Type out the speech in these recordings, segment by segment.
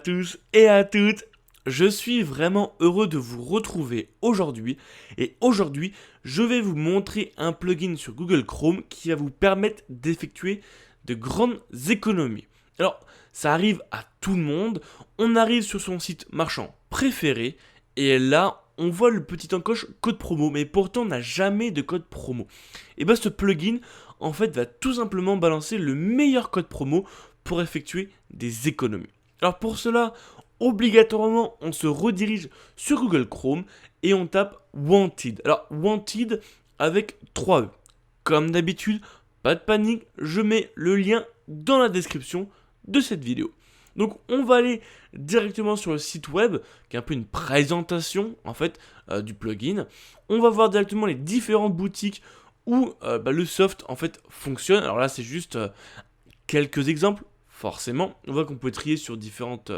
tous et à toutes. Je suis vraiment heureux de vous retrouver aujourd'hui. Et aujourd'hui, je vais vous montrer un plugin sur Google Chrome qui va vous permettre d'effectuer de grandes économies. Alors, ça arrive à tout le monde. On arrive sur son site marchand préféré et là, on voit le petit encoche code promo, mais pourtant on n'a jamais de code promo. Et bien ce plugin, en fait, va tout simplement balancer le meilleur code promo pour effectuer des économies. Alors pour cela, obligatoirement, on se redirige sur Google Chrome et on tape Wanted. Alors Wanted avec 3 E. Comme d'habitude, pas de panique, je mets le lien dans la description de cette vidéo. Donc on va aller directement sur le site web, qui est un peu une présentation en fait du plugin. On va voir directement les différentes boutiques où le soft en fait fonctionne. Alors là c'est juste quelques exemples, forcément. On voit qu'on peut trier sur différentes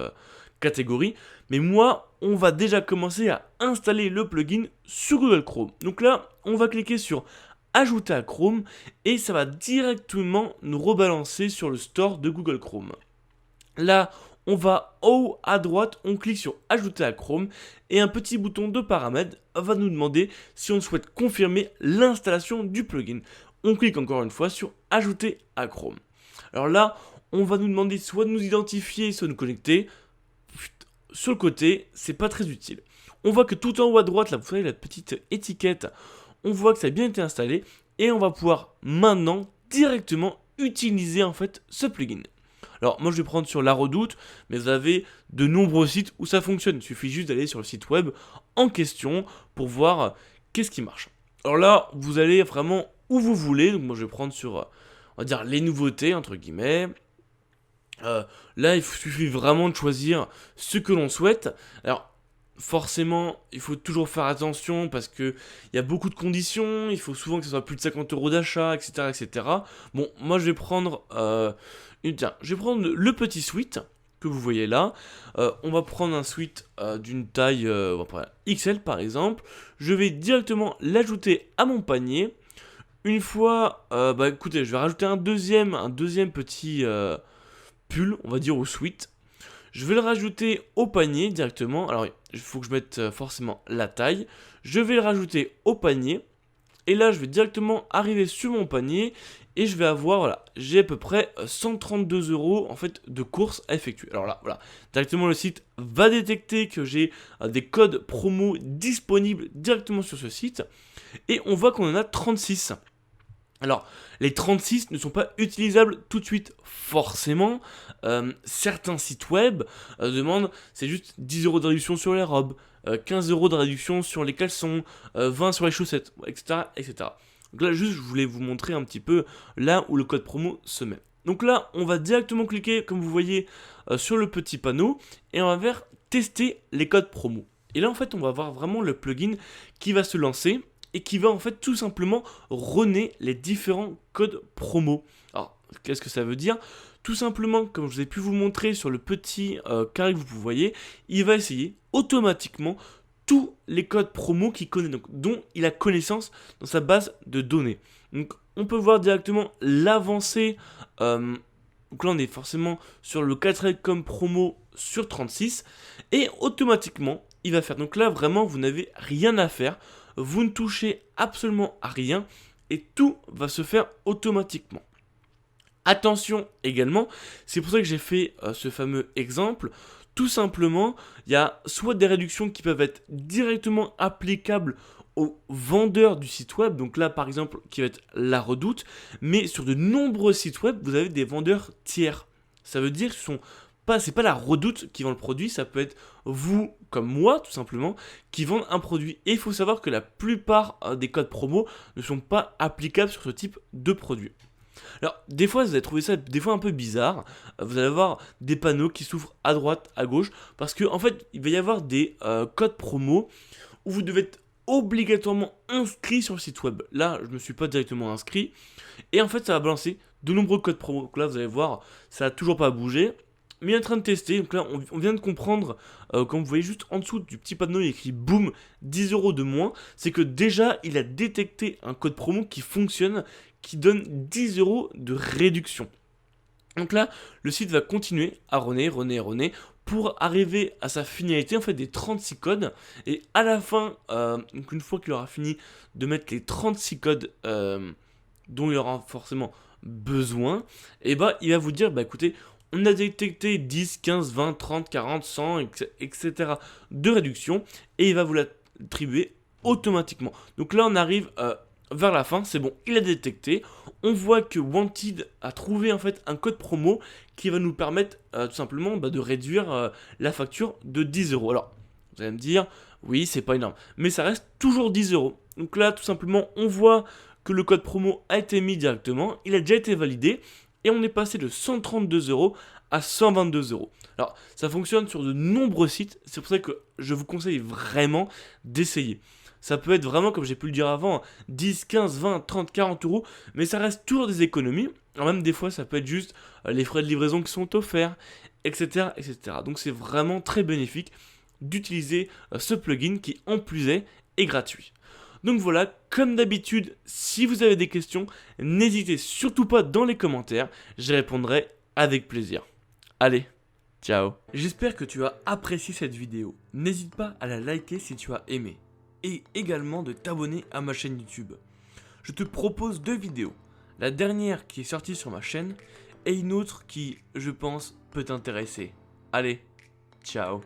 catégories. Mais moi, on va déjà commencer à installer le plugin sur Google Chrome. Donc là, on va cliquer sur Ajouter à Chrome et ça va directement nous rebalancer sur le store de Google Chrome. Là, on va en haut à droite, on clique sur Ajouter à Chrome et un petit bouton de paramètres va nous demander si on souhaite confirmer l'installation du plugin. On clique encore une fois sur Ajouter à Chrome. Alors là, on va nous demander soit de nous identifier, soit de nous connecter. Sur le côté, c'est pas très utile. On voit que tout en haut à droite, là, vous voyez la petite étiquette, on voit que ça a bien été installé et on va pouvoir maintenant directement utiliser en fait ce plugin. Alors moi je vais prendre sur La Redoute, mais vous avez de nombreux sites où ça fonctionne. Il suffit juste d'aller sur le site web en question pour voir qu'est-ce qui marche. Alors là, vous allez vraiment où vous voulez. Donc moi je vais prendre sur, on va dire, les nouveautés, entre guillemets. Là, il suffit vraiment de choisir ce que l'on souhaite. Alors forcément, il faut toujours faire attention parce que il y a beaucoup de conditions. Il faut souvent que ce soit plus de 50 € d'achat, etc., etc. Bon, moi je vais prendre je vais prendre le petit suite que vous voyez là. On va prendre un suite d'une taille XL par exemple. Je vais directement l'ajouter à mon panier. Une fois, écoutez, je vais rajouter un deuxième petit pull, on va dire au suite. Je vais le rajouter au panier directement. Alors, il faut que je mette forcément la taille. Je vais le rajouter au panier. Et là, je vais directement arriver sur mon panier et je vais avoir, voilà, j'ai à peu près 132 € en fait de courses à effectuer. Alors là, voilà, directement le site va détecter que j'ai des codes promo disponibles directement sur ce site et on voit qu'on en a 36. Alors, les 36 ne sont pas utilisables tout de suite, forcément. Certains sites web demandent, c'est juste 10 € de réduction sur les robes, 15 € de réduction sur les caleçons, 20 sur les chaussettes, etc., etc. Donc là, juste, je voulais vous montrer un petit peu là où le code promo se met. Donc là, on va directement cliquer, comme vous voyez, sur le petit panneau, et on va vers tester les codes promo. Et là, en fait, on va voir vraiment le plugin qui va se lancer et qui va en fait tout simplement runner les différents codes promo. Alors, qu'est-ce que ça veut dire ? Tout simplement, comme je vous ai pu vous montrer sur le petit carré que vous voyez, il va essayer automatiquement tous les codes promo qu'il connaît, donc, dont il a connaissance dans sa base de données. Donc, on peut voir directement l'avancée. Donc là, on est forcément sur le 4 comme promo sur 36. Et automatiquement, il va faire. Donc là, vraiment, vous n'avez rien à faire. Vous ne touchez absolument à rien et tout va se faire automatiquement. Attention également, c'est pour ça que j'ai fait ce fameux exemple. Tout simplement, il y a soit des réductions qui peuvent être directement applicables aux vendeurs du site web, donc là par exemple qui va être La Redoute, mais sur de nombreux sites web, vous avez des vendeurs tiers. Ça veut dire que c'est pas La Redoute qui vend le produit, ça peut être vous, comme moi, tout simplement, qui vendent un produit. Et il faut savoir que la plupart des codes promo ne sont pas applicables sur ce type de produit. Alors, des fois, vous allez trouver ça des fois un peu bizarre. Vous allez avoir des panneaux qui s'ouvrent à droite, à gauche, parce que en fait, il va y avoir des codes promo où vous devez être obligatoirement inscrit sur le site web. Là, je ne me suis pas directement inscrit. Et en fait, ça va balancer de nombreux codes promo. Donc là, vous allez voir, ça n'a toujours pas bougé. Mais il est en train de tester, donc là on vient de comprendre, comme vous voyez juste en dessous du petit panneau il est écrit boum 10 € de moins, c'est que déjà il a détecté un code promo qui fonctionne, qui donne 10 € de réduction. Donc là, le site va continuer à runner pour arriver à sa finalité, en fait, des 36 codes. Et à la fin, donc une fois qu'il aura fini de mettre les 36 codes dont il aura forcément besoin, et bah, il va vous dire, bah écoutez, on a détecté 10, 15, 20, 30, 40, 100, etc. de réduction, et il va vous l'attribuer automatiquement. Donc là, on arrive vers la fin, c'est bon, il a détecté. On voit que Wanted a trouvé en fait un code promo qui va nous permettre tout simplement de réduire la facture de 10 euros. Alors, vous allez me dire, oui, c'est pas énorme, mais ça reste toujours 10 euros. Donc là, tout simplement, on voit que le code promo a été mis directement, il a déjà été validé, et on est passé de 132 euros à 122 euros. Alors, ça fonctionne sur de nombreux sites, c'est pour ça que je vous conseille vraiment d'essayer. Ça peut être vraiment, comme j'ai pu le dire avant, 10, 15, 20, 30, 40 euros, mais ça reste toujours des économies. Alors même des fois, ça peut être juste les frais de livraison qui sont offerts, etc. etc. Donc c'est vraiment très bénéfique d'utiliser ce plugin qui, en plus, est gratuit. Donc voilà, comme d'habitude, si vous avez des questions, n'hésitez surtout pas dans les commentaires, j'y répondrai avec plaisir. Allez, ciao. J'espère que tu as apprécié cette vidéo. N'hésite pas à la liker si tu as aimé. Et également de t'abonner à ma chaîne YouTube. Je te propose 2 vidéos. La dernière qui est sortie sur ma chaîne et une autre qui, je pense, peut t'intéresser. Allez, ciao.